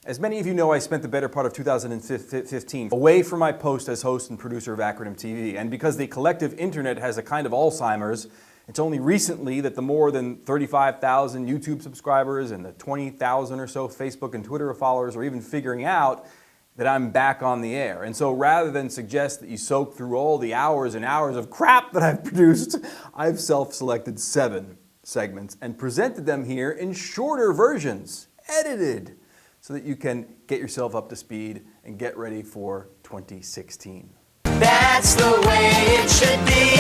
As many of you know, I spent the better part of 2015 away from my post as host and producer of Acronym TV. And because the collective internet has a kind of Alzheimer's, it's only recently that the more than 35,000 YouTube subscribers and the 20,000 or so Facebook and Twitter followers are even figuring out that I'm back on the air. And so rather than suggest that you soak through all the hours and hours of crap that I've produced, I've self-selected 7 segments and presented them here in shorter versions, edited, so that you can get yourself up to speed and get ready for 2016. That's the way it should be.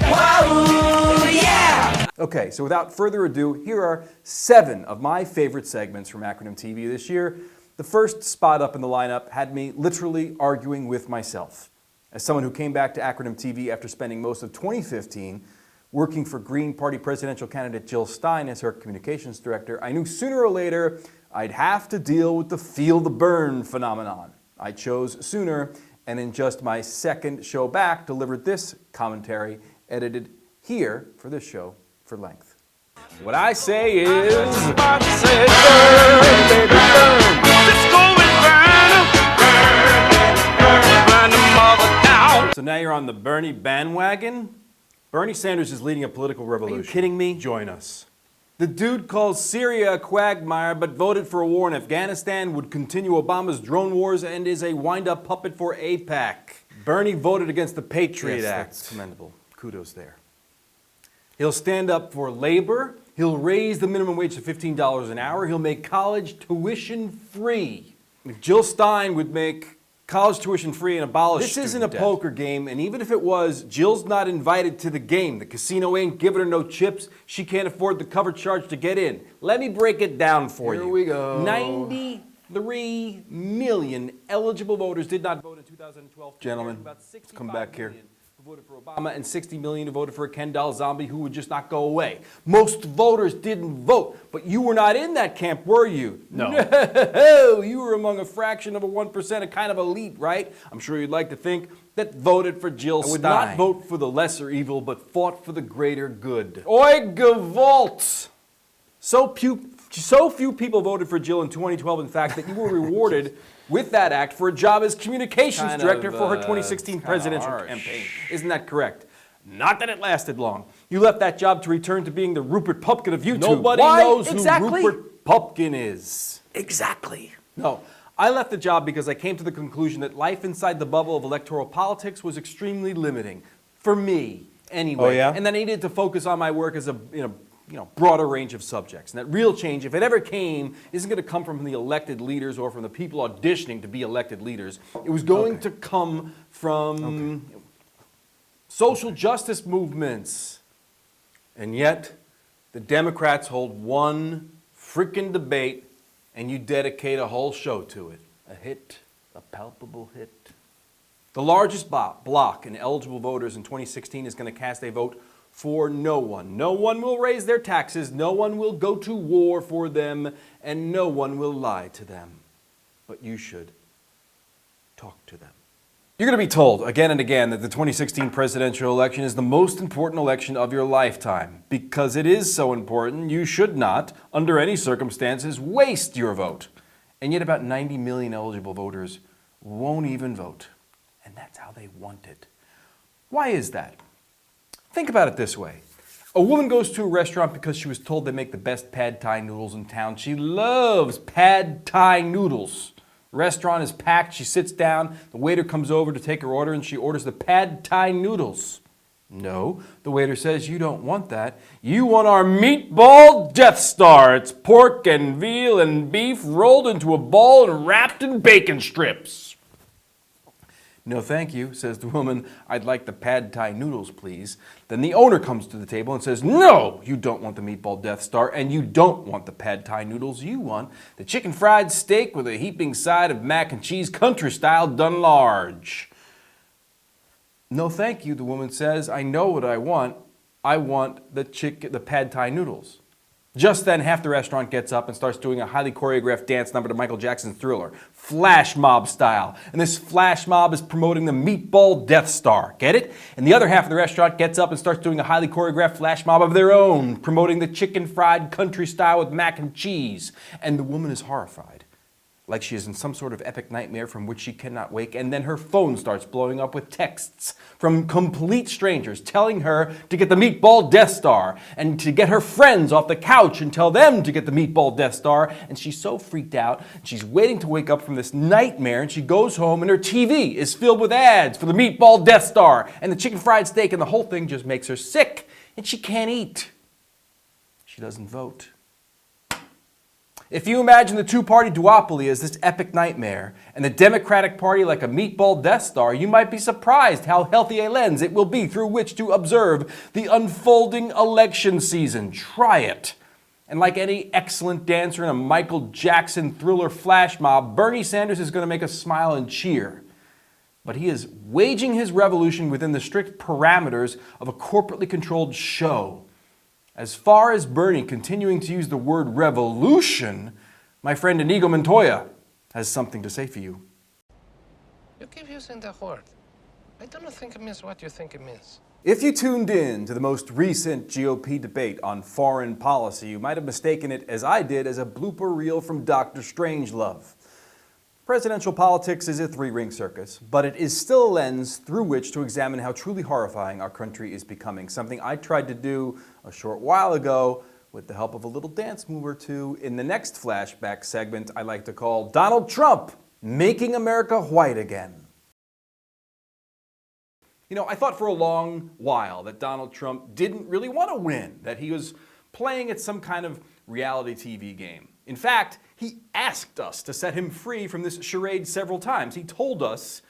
Whoa, yeah! Okay, so without further ado, here are 7 of my favorite segments from Acronym TV this year. The first spot up in the lineup had me literally arguing with myself. As someone who came back to Acronym TV after spending most of 2015 working for Green Party presidential candidate Jill Stein as her communications director, I knew sooner or later I'd have to deal with the feel the burn phenomenon. I chose sooner, and in just my second show back, delivered this commentary edited here for this show for length. What I say is, so now you're on the Bernie bandwagon? Bernie Sanders is leading a political revolution. Are you kidding me? Join us. The dude calls Syria a quagmire, but voted for a war in Afghanistan, would continue Obama's drone wars, and is a wind-up puppet for AIPAC. Bernie voted against the Patriot Act. That's commendable. Kudos there. He'll stand up for labor. He'll raise the minimum wage to $15 an hour. He'll make college tuition free. If Jill Stein would make college tuition free and abolish This isn't student a debt. poker Game, and even if it was, Jill's not invited to the game. The casino ain't giving her no chips. She can't afford the cover charge to get in. Let me break it down for you. Here we go. 93 million eligible voters did not vote in 2012. Gentlemen, about come back here. who voted for Obama, and 60 million who voted for a Ken doll zombie who would just not go away. Most voters didn't vote, but you were not in that camp, were you? No. No, you were among a fraction of a 1%, a kind of elite, right? I'm sure you'd like to think that voted for Jill Stein. Would not vote for the lesser evil, but fought for the greater good. Oi, Gewalt! So few people voted for Jill in 2012, in fact, that you were rewarded with that act for a job as communications director for her 2016 presidential campaign. Isn't that correct? Not that it lasted long. You left that job to return to being the Rupert Pupkin of YouTube. Nobody Why? knows who Exactly. Rupert Pupkin is. Exactly. No, I left the job because I came to the conclusion that life inside the bubble of electoral politics was extremely limiting. For me, anyway. Oh, yeah? And then I needed to focus on my work as a broader range of subjects. And that real change, if it ever came, isn't going to come from the elected leaders or from the people auditioning to be elected leaders. It was going to come from social justice movements. And yet, the Democrats hold one freaking debate and you dedicate a whole show to it. A hit, a palpable hit. The largest block in eligible voters in 2016 is going to cast a vote for no one. No one will raise their taxes, no one will go to war for them, and no one will lie to them. But you should talk to them. You're going to be told again and again that the 2016 presidential election is the most important election of your lifetime. Because it is so important, you should not, under any circumstances, waste your vote. And yet about 90 million eligible voters won't even vote. And that's how they want it. Why is that? Think about it this way. A woman goes to a restaurant because she was told they make the best pad thai noodles in town. She loves pad thai noodles. Restaurant is packed, she sits down, the waiter comes over to take her order and she orders the pad thai noodles. No, the waiter says, you don't want that. You want our meatball Death Star. It's pork and veal and beef rolled into a ball and wrapped in bacon strips. No, thank you, says the woman. I'd like the pad thai noodles, please. Then the owner comes to the table and says, no, you don't want the meatball Death Star and you don't want the pad thai noodles. You want the chicken fried steak with a heaping side of mac and cheese, country style, done large. No, thank you, the woman says. I know what I want. I want the pad thai noodles. Just then, half the restaurant gets up and starts doing a highly choreographed dance number to Michael Jackson's Thriller, flash mob style. And this flash mob is promoting the Meatball Death Star. Get it? And the other half of the restaurant gets up and starts doing a highly choreographed flash mob of their own, promoting the chicken fried country style with mac and cheese. And the woman is horrified, like she is in some sort of epic nightmare from which she cannot wake, and then her phone starts blowing up with texts from complete strangers telling her to get the Meatball Death Star and to get her friends off the couch and tell them to get the Meatball Death Star. And she's so freaked out, she's waiting to wake up from this nightmare, and she goes home and her TV is filled with ads for the Meatball Death Star and the chicken fried steak, and the whole thing just makes her sick, and she can't eat. She doesn't vote. If you imagine the two-party duopoly as this epic nightmare, and the Democratic Party like a Meatball Death Star, you might be surprised how healthy a lens it will be through which to observe the unfolding election season. Try it. And like any excellent dancer in a Michael Jackson Thriller flash mob, Bernie Sanders is going to make us smile and cheer. But he is waging his revolution within the strict parameters of a corporately controlled show. As far as Bernie continuing to use the word revolution, my friend Inigo Montoya has something to say for you. You keep using the word. I don't think it means what you think it means. If you tuned in to the most recent GOP debate on foreign policy, you might have mistaken it, as I did, as a blooper reel from Dr. Strangelove. Presidential politics is a three-ring circus, but it is still a lens through which to examine how truly horrifying our country is becoming, something I tried to do a short while ago with the help of a little dance move or two in the next flashback segment I like to call Donald Trump Making America White Again. You know, I thought for a long while that Donald Trump didn't really want to win, that he was playing at some kind of reality TV game. In fact, he asked us to set him free from this charade several times. He told us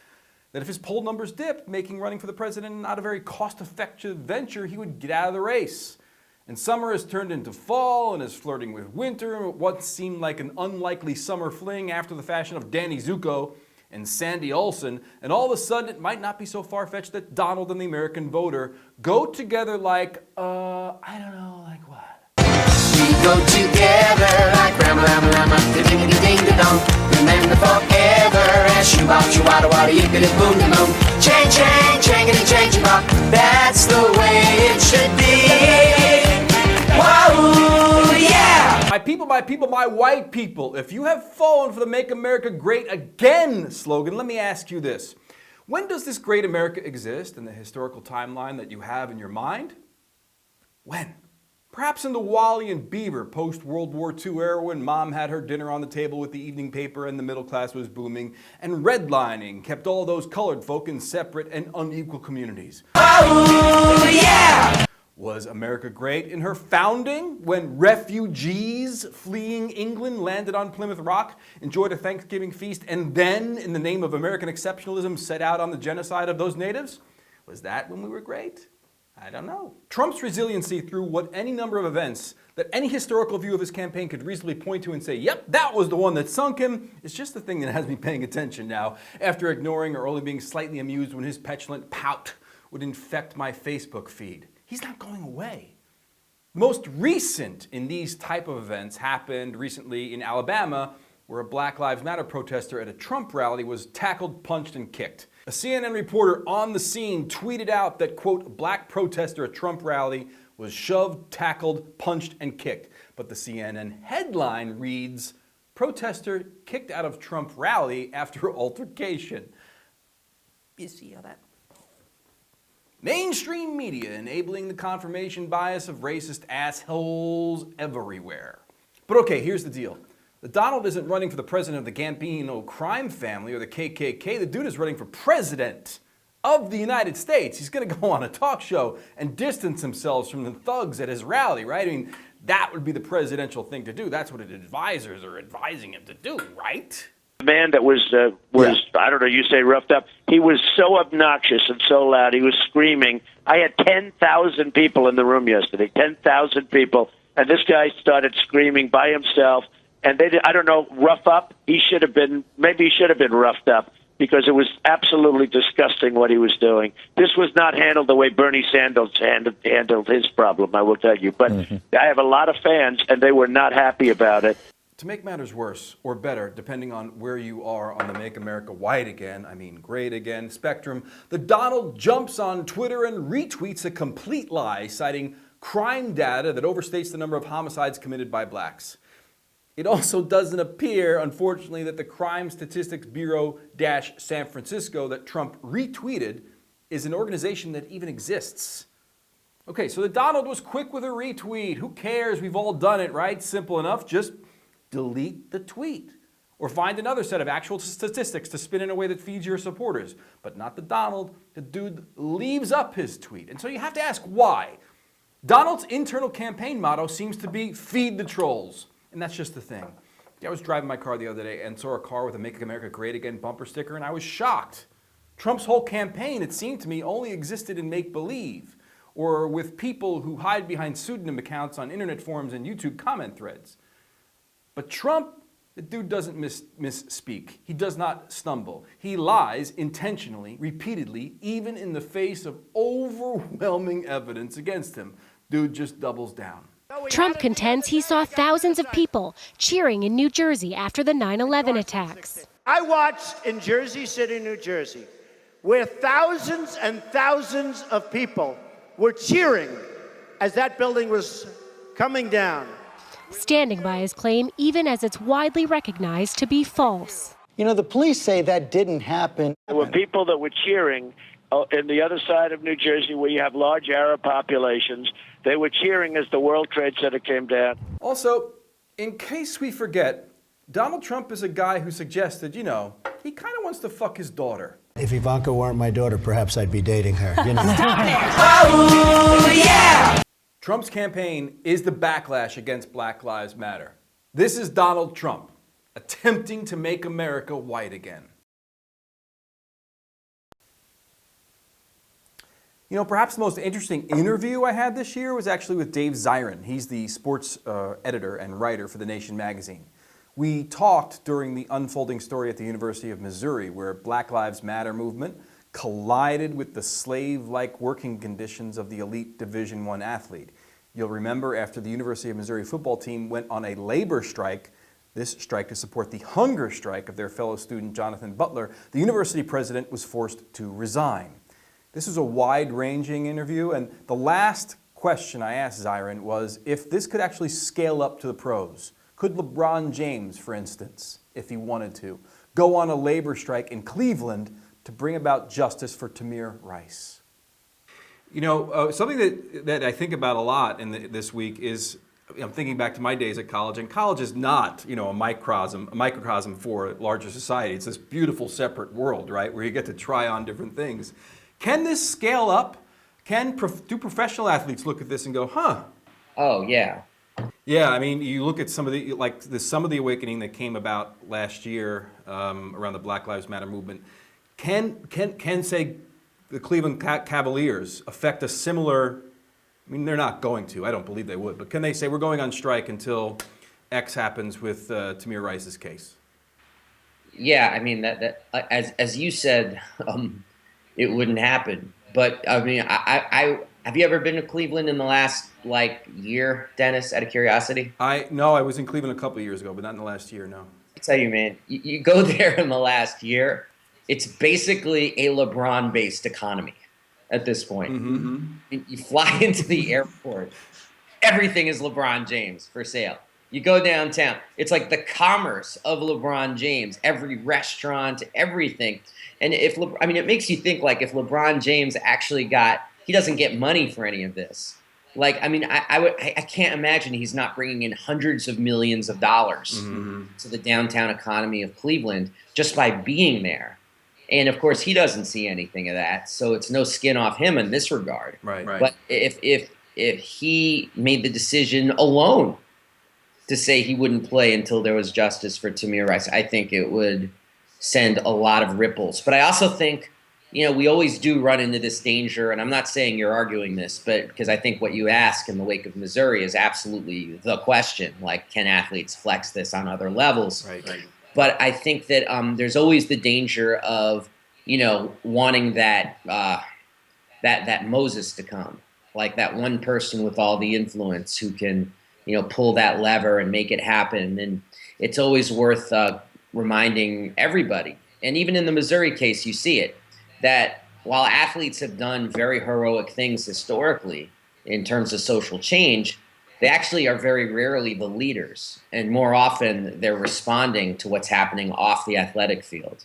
that if his poll numbers dipped, making running for the president not a very cost-effective venture, he would get out of the race. And summer has turned into fall and is flirting with winter, what seemed like an unlikely summer fling after the fashion of Danny Zuko and Sandy Olson, and all of a sudden it might not be so far-fetched that Donald and the American voter go together like, I don't know, like what? We go together like Rama, ding-a-ding-a-ding-a-dong. Remember forever as shoo-bop, yippity boom boom. Chang, chang, changity, changing bop. That's the way it should be. Whoa, yeah! My people, my white people, if you have fallen for the Make America Great Again slogan, let me ask you this. When does this great America exist in the historical timeline that you have in your mind? When? Perhaps in the Wally and Beaver post-World War II era when mom had her dinner on the table with the evening paper and the middle class was booming, and redlining kept all those colored folk in separate and unequal communities. Oh, yeah! Was America great in her founding when refugees fleeing England landed on Plymouth Rock, enjoyed a Thanksgiving feast, and then, in the name of American exceptionalism, set out on the genocide of those natives? Was that when we were great? I don't know. Trump's resiliency through what any number of events that any historical view of his campaign could reasonably point to and say, yep, that was the one that sunk him, is just the thing that has me paying attention now, after ignoring or only being slightly amused when his petulant pout would infect my Facebook feed. He's not going away. Most recent in these type of events happened recently in Alabama, where a Black Lives Matter protester at a Trump rally was tackled, punched, and kicked. A CNN reporter on the scene tweeted out that, quote, black protester at Trump rally was shoved, tackled, punched, and kicked. But the CNN headline reads, protester kicked out of Trump rally after altercation. You see how that? Mainstream media enabling the confirmation bias of racist assholes everywhere. But okay, here's the deal. The Donald isn't running for the president of the Gambino crime family or the KKK. The dude is running for president of the United States. He's going to go on a talk show and distance himself from the thugs at his rally, right? I mean, that would be the presidential thing to do. That's what his advisors are advising him to do, right? The man that was I don't know, you say roughed up. He was so obnoxious and so loud. He was screaming. I had 10,000 people in the room yesterday, 10,000 people. And this guy started screaming by himself. And they did, I don't know, rough up. Maybe he should have been roughed up. because it was absolutely disgusting what he was doing. This was not handled the way Bernie Sanders handled his problem, I will tell you. But I have a lot of fans, and they were not happy about it. To make matters worse or better, depending on where you are on the Make America White Again, I mean great again, spectrum, the Donald jumps on Twitter and retweets a complete lie, citing crime data that overstates the number of homicides committed by blacks. It also doesn't appear, unfortunately, that the Crime Statistics Bureau-San Francisco that Trump retweeted is an organization that even exists. Okay, so the Donald was quick with a retweet. Who cares? We've all done it, right? Simple enough. Just delete the tweet. Or find another set of actual statistics to spin in a way that feeds your supporters. But not the Donald. The dude leaves up his tweet. And so you have to ask why. Donald's internal campaign motto seems to be feed the trolls. And that's just the thing. I was driving my car the other day and saw a car with a Make America Great Again bumper sticker, and I was shocked. Trump's whole campaign, it seemed to me, only existed in make-believe, or with people who hide behind pseudonym accounts on internet forums and YouTube comment threads. But Trump, the dude doesn't misspeak. He does not stumble. He lies intentionally, repeatedly, even in the face of overwhelming evidence against him. Dude just doubles down. Trump contends he saw thousands of people cheering in New Jersey after the 9/11 attacks. I watched in Jersey City, New Jersey, where thousands and thousands of people were cheering as that building was coming down. Standing by his claim even as it's widely recognized to be false. You know, the police say that didn't happen. There were people that were cheering in the other side of New Jersey where you have large Arab populations. They were cheering as the World Trade Center came down. Also, in case we forget, Donald Trump is a guy who suggested, he kind of wants to fuck his daughter. If Ivanka weren't my daughter, perhaps I'd be dating her. You know. Oh, yeah! Trump's campaign is the backlash against Black Lives Matter. This is Donald Trump attempting to make America white again. Perhaps the most interesting interview I had this year was actually with Dave Zirin. He's the sports editor and writer for The Nation magazine. We talked during the unfolding story at the University of Missouri, where Black Lives Matter movement collided with the slave-like working conditions of the elite Division I athlete. You'll remember after the University of Missouri football team went on a labor strike, this strike to support the hunger strike of their fellow student Jonathan Butler, the university president was forced to resign. This was a wide-ranging interview, and the last question I asked Zirin was if this could actually scale up to the pros. Could LeBron James, for instance, if he wanted to, go on a labor strike in Cleveland to bring about justice for Tamir Rice? Something that I think about a lot this week is, I'm thinking back to my days at college, and college is not, a microcosm for larger society. It's this beautiful separate world, right, where you get to try on different things. Can this scale up? Do professional athletes look at this and go, huh? Oh, yeah. Yeah, I mean, you look at some of the awakening that came about last year around the Black Lives Matter movement. Can say the Cleveland Cavaliers affect a similar? I mean, they're not going to. I don't believe they would. But can they say we're going on strike until X happens with Tamir Rice's case? Yeah, I mean that as you said, it wouldn't happen. But I mean, I have you ever been to Cleveland in the last year, Dennis? Out of curiosity. No, I was in Cleveland a couple of years ago, but not in the last year. No. I tell you, man, you go there in the last year. It's basically a LeBron-based economy at this point. Mm-hmm. You fly into the airport, everything is LeBron James for sale. You go downtown, it's like the commerce of LeBron James. Every restaurant, everything. And it makes you think if LeBron James actually he doesn't get money for any of this. I can't imagine he's not bringing in hundreds of millions of dollars to the downtown economy of Cleveland just by being there. And of course, he doesn't see anything of that, so it's no skin off him in this regard. Right. But if he made the decision alone to say he wouldn't play until there was justice for Tamir Rice, I think it would send a lot of ripples. But I also think, we always do run into this danger, and I'm not saying you're arguing this, but because I think what you ask in the wake of Missouri is absolutely the question, can athletes flex this on other levels? Right. But I think that there's always the danger of, wanting that Moses to come, like that one person with all the influence who can, pull that lever and make it happen. And it's always worth reminding everybody, and even in the Missouri case, you see it, that while athletes have done very heroic things historically in terms of social change, they actually are very rarely the leaders, and more often they're responding to what's happening off the athletic field.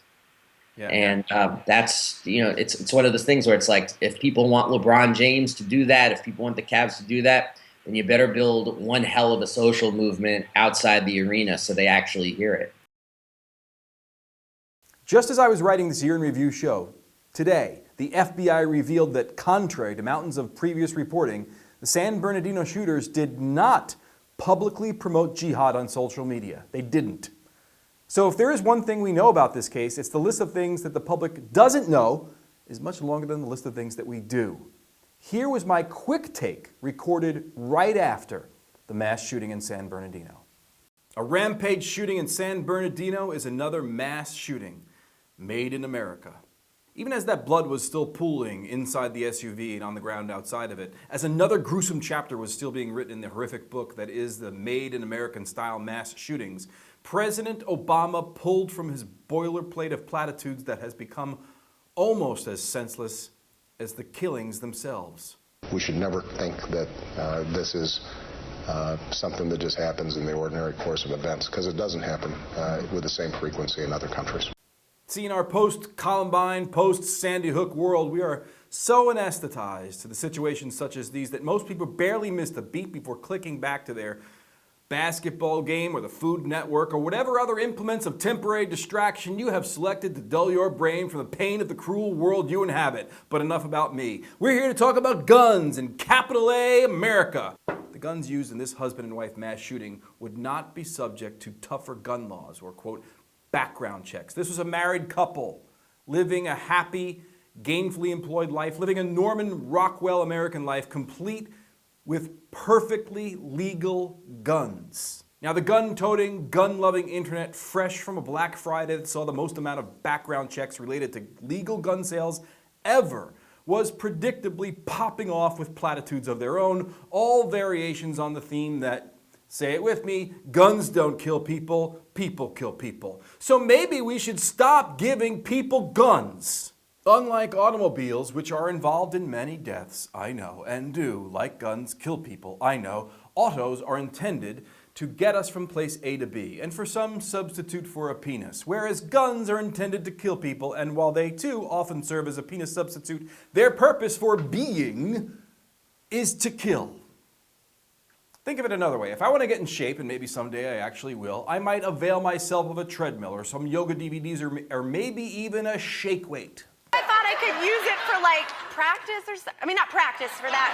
Yeah. And that's, it's one of those things where it's like, if people want LeBron James to do that, if people want the Cavs to do that, then you better build one hell of a social movement outside the arena so they actually hear it. Just as I was writing this Year in Review show, today, the FBI revealed that, contrary to mountains of previous reporting, the San Bernardino shooters did not publicly promote jihad on social media. They didn't. So if there is one thing we know about this case, it's the list of things that the public doesn't know is much longer than the list of things that we do. Here was my quick take, recorded right after the mass shooting in San Bernardino. A rampage shooting in San Bernardino is another mass shooting made in America. Even as that blood was still pooling inside the SUV and on the ground outside of it, as another gruesome chapter was still being written in the horrific book that is the Made in American style mass shootings, President Obama pulled from his boilerplate of platitudes that has become almost as senseless as the killings themselves. We should never think that this is something that just happens in the ordinary course of events, because it doesn't happen with the same frequency in other countries. See, in our post-Columbine, post-Sandy Hook world, we are so anesthetized to the situations such as these that most people barely miss a beat before clicking back to their basketball game or the Food Network or whatever other implements of temporary distraction you have selected to dull your brain from the pain of the cruel world you inhabit. But enough about me. We're here to talk about guns in capital A America. The guns used in this husband and wife mass shooting would not be subject to tougher gun laws or, quote, background checks. This was a married couple living a happy, gainfully employed life, living a Norman Rockwell American life, complete with perfectly legal guns. Now, the gun-toting, gun-loving internet, fresh from a Black Friday that saw the most amount of background checks related to legal gun sales ever, was predictably popping off with platitudes of their own, all variations on the theme that, say it with me, guns don't kill people, people kill people. So maybe we should stop giving people guns. Unlike automobiles, which are involved in many deaths, I know, and do, like guns, kill people, I know, autos are intended to get us from place A to B, and for some substitute for a penis, whereas guns are intended to kill people, and while they too often serve as a penis substitute, their purpose for being is to kill. Think of it another way. If I want to get in shape, and maybe someday I actually will, I might avail myself of a treadmill or some yoga DVDs or maybe even a shake weight. I thought I could use it for like practice or something. I mean, not practice for that.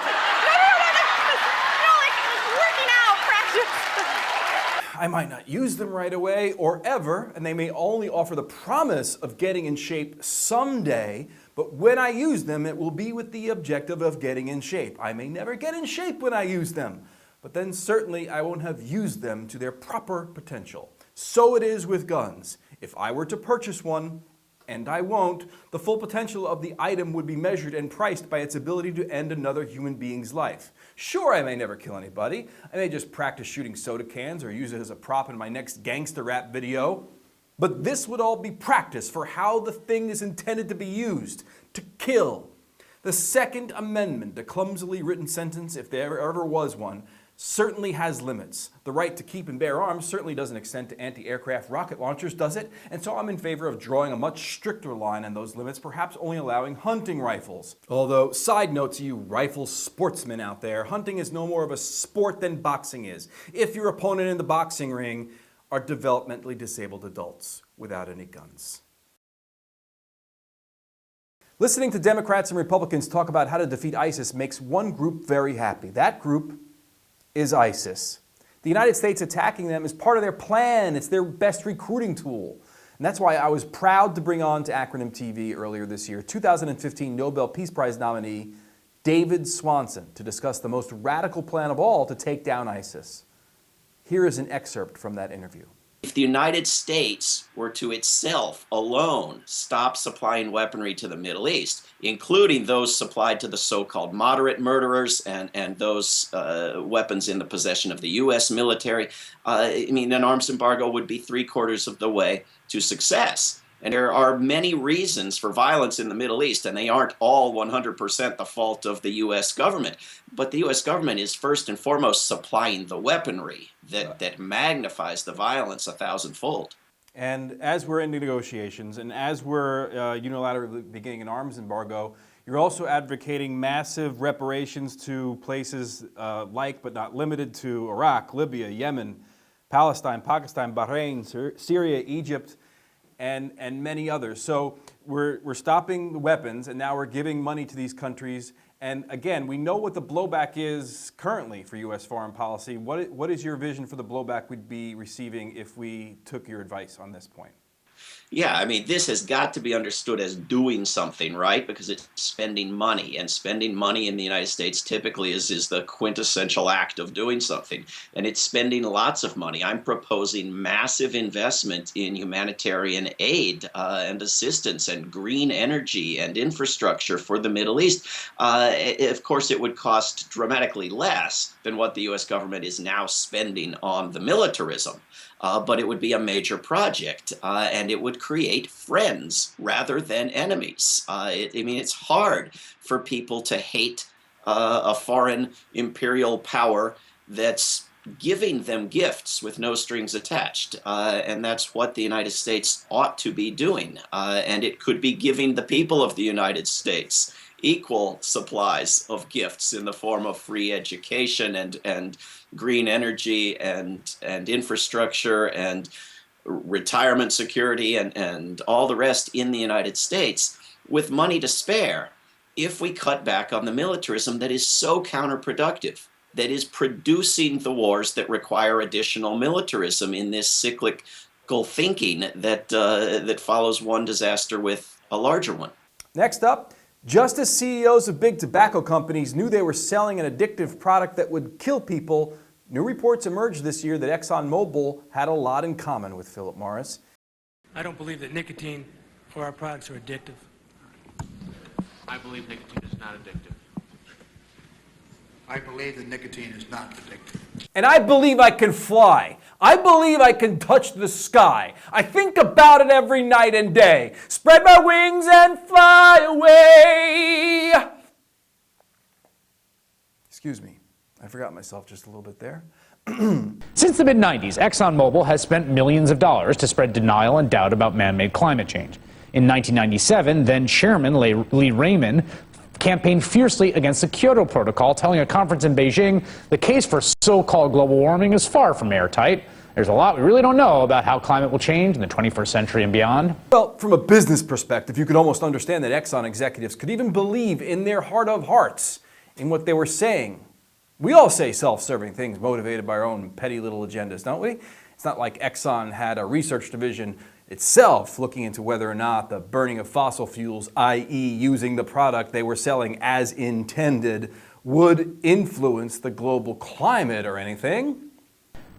No, like working out practice. I might not use them right away or ever, and they may only offer the promise of getting in shape someday, but when I use them, it will be with the objective of getting in shape. I may never get in shape when I use them, but then certainly I won't have used them to their proper potential. So it is with guns. If I were to purchase one, and I won't, the full potential of the item would be measured and priced by its ability to end another human being's life. Sure, I may never kill anybody. I may just practice shooting soda cans or use it as a prop in my next gangster rap video. But this would all be practice for how the thing is intended to be used, to kill. The Second Amendment, a clumsily written sentence, if there ever was one, certainly has limits. The right to keep and bear arms certainly doesn't extend to anti-aircraft rocket launchers, does it? And so I'm in favor of drawing a much stricter line on those limits, perhaps only allowing hunting rifles. Although, side note to you rifle sportsmen out there, hunting is no more of a sport than boxing is. If your opponent in the boxing ring are developmentally disabled adults without any guns. Listening to Democrats and Republicans talk about how to defeat ISIS makes one group very happy. That group is ISIS. The United States attacking them is part of their plan. It's their best recruiting tool. And that's why I was proud to bring on to Acronym TV earlier this year 2015 Nobel Peace Prize nominee David Swanson to discuss the most radical plan of all to take down ISIS. Here is an excerpt from that interview. If the United States were to itself alone stop supplying weaponry to the Middle East, including those supplied to the so-called moderate murderers and those weapons in the possession of the U.S. military, an arms embargo would be 3/4 of the way to success. And there are many reasons for violence in the Middle East, and they aren't all 100% the fault of the U.S. government. But the U.S. government is first and foremost supplying the weaponry that magnifies the violence 1,000-fold. And as we're in negotiations, and as we're unilaterally beginning an arms embargo, you're also advocating massive reparations to places like, but not limited to, Iraq, Libya, Yemen, Palestine, Pakistan, Bahrain, Syria, Egypt, and many others. So we're stopping the weapons, and now we're giving money to these countries. And again, we know what the blowback is currently for U.S. foreign policy. What is your vision for the blowback we'd be receiving if we took your advice on this point? Yeah, this has got to be understood as doing something, right? Because it's spending money, and spending money in the United States typically is the quintessential act of doing something. And it's spending lots of money. I'm proposing massive investment in humanitarian aid and assistance and green energy and infrastructure for the Middle East. Of course, it would cost dramatically less than what the U.S. government is now spending on the militarism. But it would be a major project, and it would create friends rather than enemies. It's hard for people to hate a foreign imperial power that's giving them gifts with no strings attached, and that's what the United States ought to be doing. And it could be giving the people of the United States equal supplies of gifts in the form of free education and green energy and infrastructure and retirement security and all the rest in the United States with money to spare if we cut back on the militarism that is so counterproductive, that is producing the wars that require additional militarism in this cyclical thinking that follows one disaster with a larger one. Next up, just as CEOs of big tobacco companies knew they were selling an addictive product that would kill people, new reports emerged this year that ExxonMobil had a lot in common with Philip Morris. I don't believe that nicotine or our products are addictive. I believe nicotine is not addictive. I believe that nicotine is not addictive. And I believe I can fly. I believe I can touch the sky. I think about it every night and day. Spread my wings and fly away. Excuse me, I forgot myself just a little bit there. Since the mid-90s, ExxonMobil has spent millions of dollars to spread denial and doubt about man-made climate change. In 1997, then Chairman Lee Raymond campaigned fiercely against the Kyoto Protocol, telling a conference in Beijing the case for so-called global warming is far from airtight. There's a lot we really don't know about how climate will change in the 21st century and beyond. Well, from a business perspective, you could almost understand that Exxon executives could even believe in their heart of hearts in what they were saying. We all say self-serving things motivated by our own petty little agendas, don't we? It's not like Exxon had a research division itself looking into whether or not the burning of fossil fuels, i.e. using the product they were selling as intended, would influence the global climate or anything.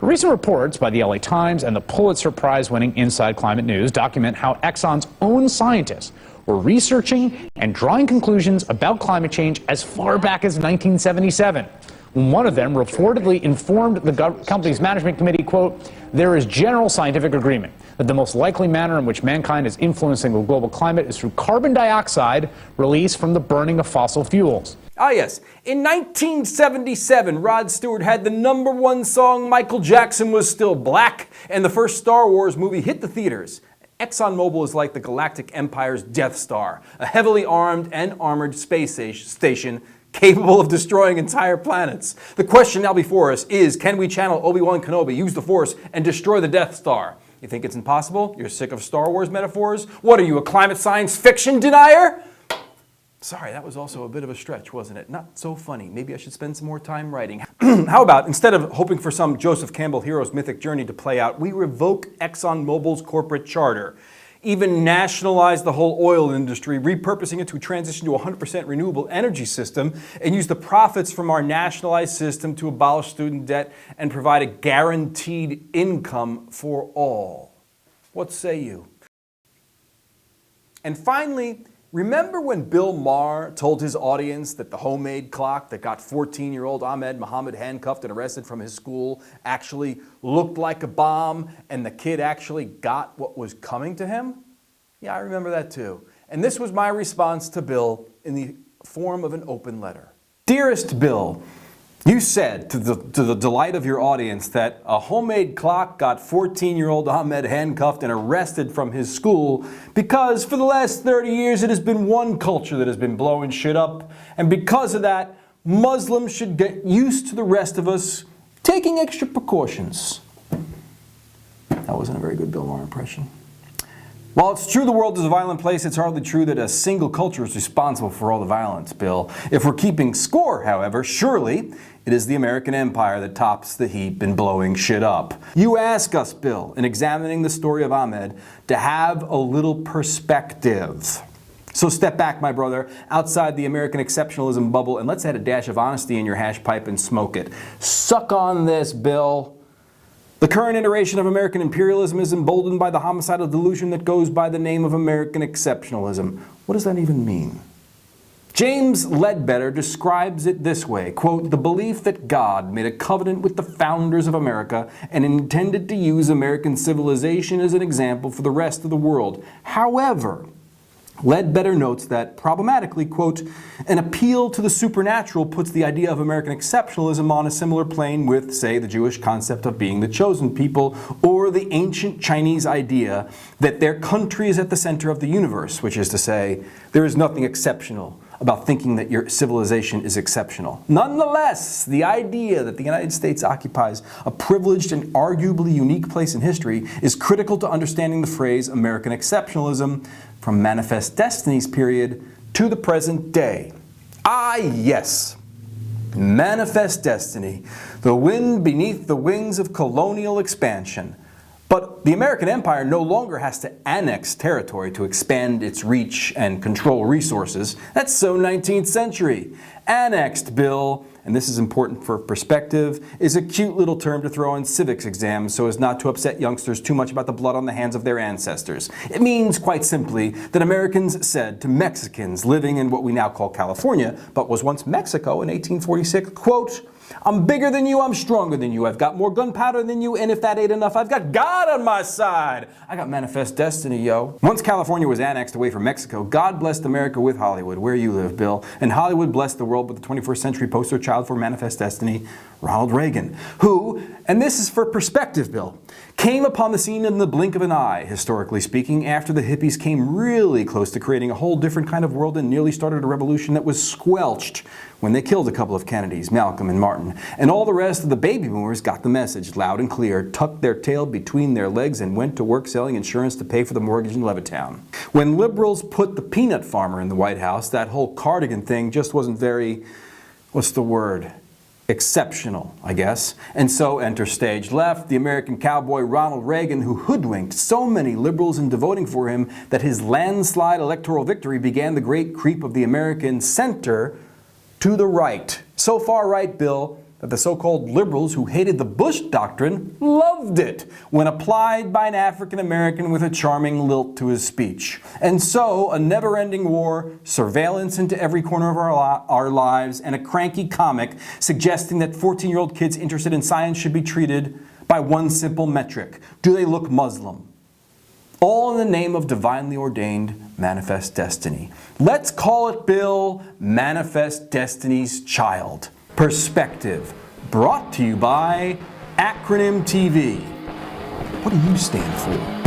Recent reports by the LA Times and the Pulitzer Prize-winning Inside Climate News document how Exxon's own scientists were researching and drawing conclusions about climate change as far back as 1977. One of them reportedly informed the company's management committee, quote, "There is general scientific agreement that the most likely manner in which mankind is influencing the global climate is through carbon dioxide released from the burning of fossil fuels." Ah yes, in 1977, Rod Stewart had the #1 song Michael Jackson Was Still Black, and the first Star Wars movie hit the theaters. ExxonMobil is like the Galactic Empire's Death Star, a heavily armed and armored space station capable of destroying entire planets. The question now before us is, can we channel Obi-Wan Kenobi, use the Force, and destroy the Death Star? You think it's impossible? You're sick of Star Wars metaphors? What are you, a climate science fiction denier? Sorry, that was also a bit of a stretch, wasn't it? Not so funny. Maybe I should spend some more time writing. How about, instead of hoping for some Joseph Campbell hero's mythic journey to play out, we revoke ExxonMobil's corporate charter? even nationalized the whole oil industry, repurposing it to transition to a 100% renewable energy system, and use the profits from our nationalized system to abolish student debt and provide a guaranteed income for all. What say you? And finally, remember when Bill Maher told his audience that the homemade clock that got 14-year-old Ahmed Muhammad handcuffed and arrested from his school actually looked like a bomb and the kid actually got what was coming to him? Yeah, I remember that too. And this was my response to Bill in the form of an open letter. Dearest Bill, you said to the delight of your audience that a homemade clock got 14-year-old Ahmed handcuffed and arrested from his school because for the last 30 years it has been one culture that has been blowing shit up, and because of that, Muslims should get used to the rest of us taking extra precautions. That wasn't a very good Bill Maher impression. While it's true the world is a violent place, it's hardly true that a single culture is responsible for all the violence, Bill. If we're keeping score, however, surely it is the American empire that tops the heap in blowing shit up. You ask us, Bill, in examining the story of Ahmed, to have a little perspective. So step back, my brother, outside the American exceptionalism bubble, and let's add a dash of honesty in your hash pipe and smoke it. Suck on this, Bill. The current iteration of American imperialism is emboldened by the homicidal delusion that goes by the name of American exceptionalism. What does that even mean? James Ledbetter describes it this way, quote, "The belief that God made a covenant with the founders of America and intended to use American civilization as an example for the rest of the world. However," Ledbetter notes that, problematically, quote, "an appeal to the supernatural puts the idea of American exceptionalism on a similar plane with, say, the Jewish concept of being the chosen people, or the ancient Chinese idea that their country is at the center of the universe, which is to say, there is nothing exceptional about thinking that your civilization is exceptional. Nonetheless, the idea that the United States occupies a privileged and arguably unique place in history is critical to understanding the phrase American exceptionalism from Manifest Destiny's period to the present day." Ah, yes. Manifest Destiny, the wind beneath the wings of colonial expansion. But the American empire no longer has to annex territory to expand its reach and control resources. That's so 19th century. Annexed, Bill, and this is important for perspective, is a cute little term to throw in civics exams so as not to upset youngsters too much about the blood on the hands of their ancestors. It means, quite simply, that Americans said to Mexicans living in what we now call California, but was once Mexico in 1846, quote, "I'm bigger than you, I'm stronger than you, I've got more gunpowder than you, and if that ain't enough, I've got God on my side. I got Manifest Destiny, yo." Once California was annexed away from Mexico, God blessed America with Hollywood, where you live, Bill, and Hollywood blessed the world with the 21st century poster child for Manifest Destiny, Ronald Reagan, who, and this is for perspective, Bill, came upon the scene in the blink of an eye, historically speaking, after the hippies came really close to creating a whole different kind of world and nearly started a revolution that was squelched when they killed a couple of Kennedys, Malcolm and Martin. And all the rest of the baby boomers got the message loud and clear, tucked their tail between their legs and went to work selling insurance to pay for the mortgage in Levittown. When liberals put the peanut farmer in the White House, that whole cardigan thing just wasn't very, what's the word? Exceptional, I guess. And so enter stage left, the American cowboy Ronald Reagan, who hoodwinked so many liberals into voting for him that his landslide electoral victory began the great creep of the American center to the right. So far right, Bill, that the so-called liberals who hated the Bush doctrine loved it when applied by an African American with a charming lilt to his speech. And so a never-ending war, surveillance into every corner of our lives, and a cranky comic suggesting that 14-year-old kids interested in science should be treated by one simple metric: do they look Muslim? All in the name of divinely ordained Manifest Destiny. Let's call it, Bill, Manifest Destiny's child. Perspective, brought to you by Acronym TV. What do you stand for?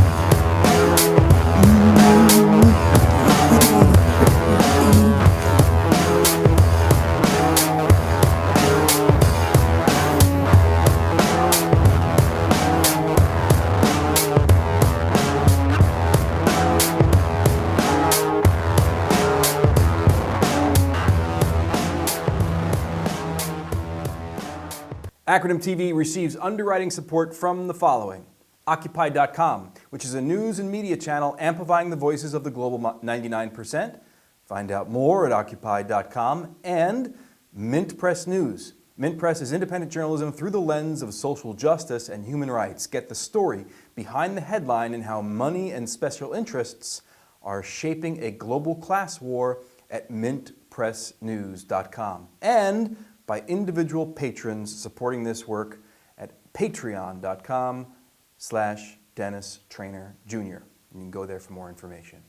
Acronym TV receives underwriting support from the following: Occupy.com, which is a news and media channel amplifying the voices of the global 99%. Find out more at Occupy.com. And Mint Press News. Mint Press is independent journalism through the lens of social justice and human rights. Get the story behind the headline and how money and special interests are shaping a global class war at mintpressnews.com. And by individual patrons supporting this work at patreon.com/Dennis Trainer Jr. You can go there for more information.